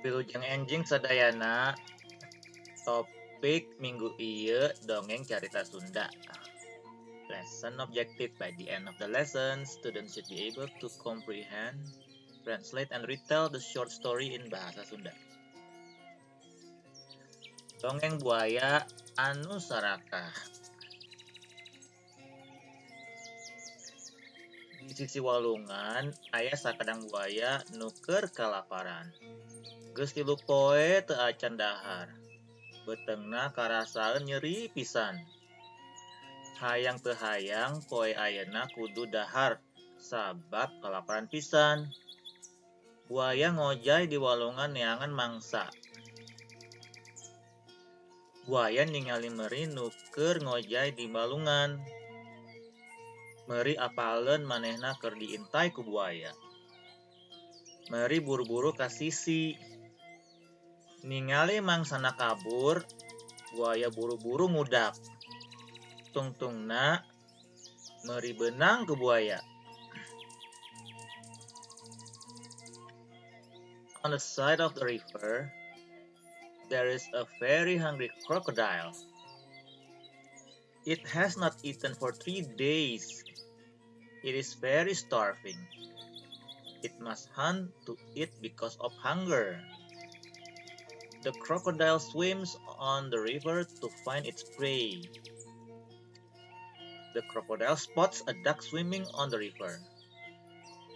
Wilujeng enjing sadayana topik minggu ieu dongeng carita Sunda. Lesson objective: by the end of the lesson, students should be able to comprehend, translate, and retell the short story in bahasa Sunda. Dongeng buaya anu sarakah. Di sisi walungan aya sakadang buaya nu keur kalaparan. Geus 3 poe teu acan dahar. Beteungna karasaeun nyeri pisan. Hayang teu hayang poe ayeuna kudu dahar sabab kalaparan pisan. Buaya ngojay di walungan neangan mangsa. Buaya ningali meri nu keur ngojay di walungan. Meri apaleun manehna keur diintai ku buaya. Meri buru-buru ka sisi. Ningali mangsana kabur, buaya buru-buru ngudak. Tungtungna meri beunang ke buaya. On the side of the river, there is a very hungry crocodile. It has not eaten for 3 days. It is very starving. It must hunt to eat because of hunger. The crocodile swims on the river to find its prey. The crocodile spots a duck swimming on the river.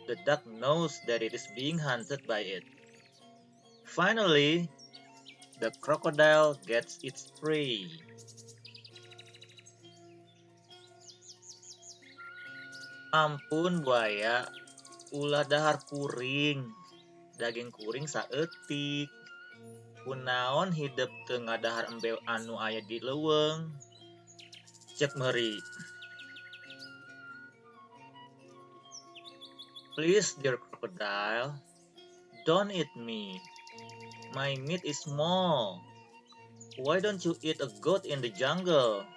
The duck knows that it is being hunted by it. Finally, the crocodile gets its prey. Ampun buaya, ulah dahar kuring. Daging kuring saeutik. Kunaon hidup teu ngadahar embel anu aya di leuweung? Cek meri. Please, dear crocodile, don't eat me. My meat is small. Why don't you eat a goat in the jungle?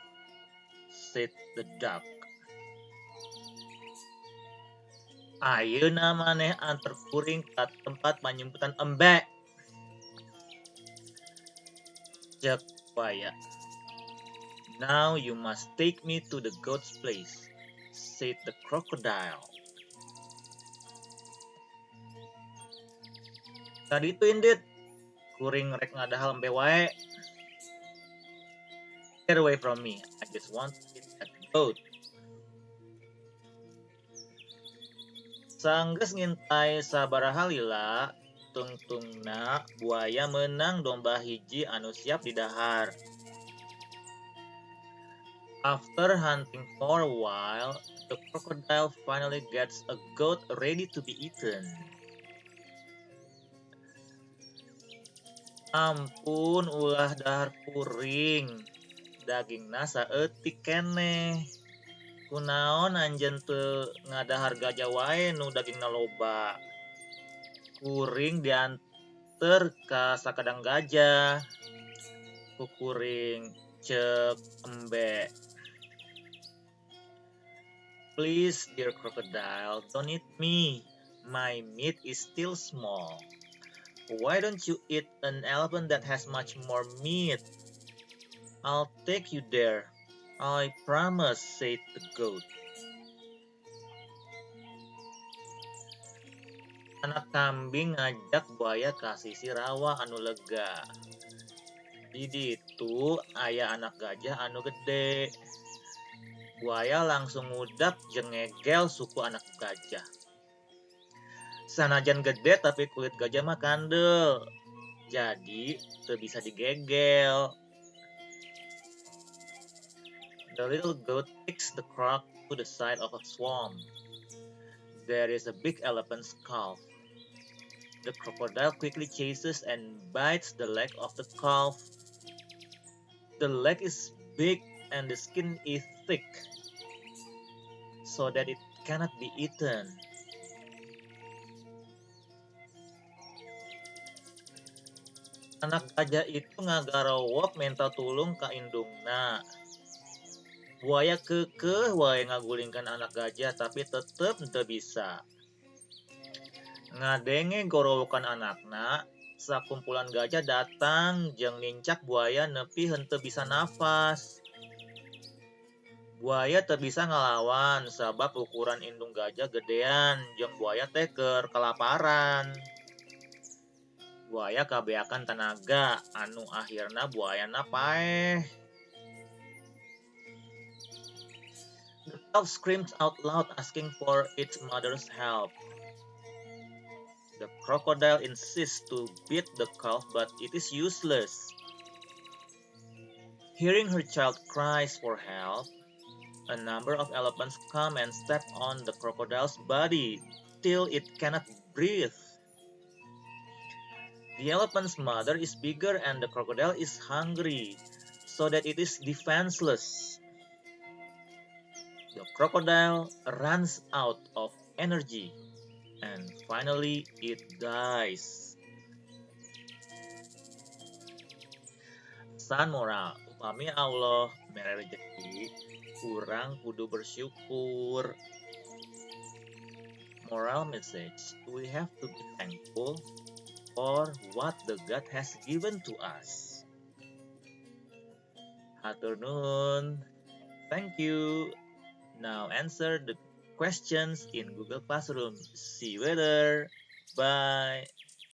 Said the duck. Ayeuna maneh antar kuring ka tempat panyumputan embe. Cek buaya. Now you must take me to the goat's place, said the crocodile. Tadi itu indit, kuring rek ngadahal embe wae. Get away from me, I just want to eat that goat. Sanggeus ngintai sabaraha lila, tungtungna buaya meunang domba hiji anu siap didahar. After hunting for a while, the crocodile finally gets a goat ready to be eaten. Ampun ulah dahar kuring. Dagingna saeutik keneh. Kunaon anjeun teu ngadahar gajah wae nu dagingna loba. Kuring dianter ka sakadang gajah. Ku kuring cek embe. Please, dear crocodile, don't eat me. My meat is still small. Why don't you eat an elephant that has much more meat? I'll take you there. I promise, said the goat. Anak kambing ngajak buaya ka sisi rawa anu lega. Di ditu aya anak gajah anu gede. Buaya langsung ngudak jeung ngegel suku anak gajah. Sanajan gede tapi kulit gajah mah kandel. Jadi teu bisa digegel. The little goat takes the croc to the side of a swamp. There is a big elephant's calf. The crocodile quickly chases and bites the leg of the calf. The leg is big and the skin is thick, so that it cannot be eaten. Anak gajah itu ngagarowok minta tulung ka indungna. Buaya keukeuh wae ngagulingkan anak gajah tapi tetep teu bisa. Ngadenge gorowokan anakna, Sakumpulan gajah datang jeung nincak buaya nepi henteu bisa nafas. Buaya teu bisa ngalawan sabab ukuran indung gajah gedean jeung buaya teh keur kelaparan. Buaya kabeakan tenaga anu akhirna buayana paeh. The calf screams out loud asking for its mother's help. The crocodile insists to beat the calf but it is useless. Hearing her child cries for help, a number of elephants come and step on the crocodile's body till it cannot breathe. The elephant's mother is bigger and the crocodile is hungry, so that it is defenseless. The crocodile runs out of energy and finally it dies. Pesan moral, upami Allah mere rezeki, urang kudu bersyukur. Moral message, we have to be thankful for what the God has given to us. Hatur nuhun. Thank you. Now answer the questions in Google Classroom. See you later. Bye.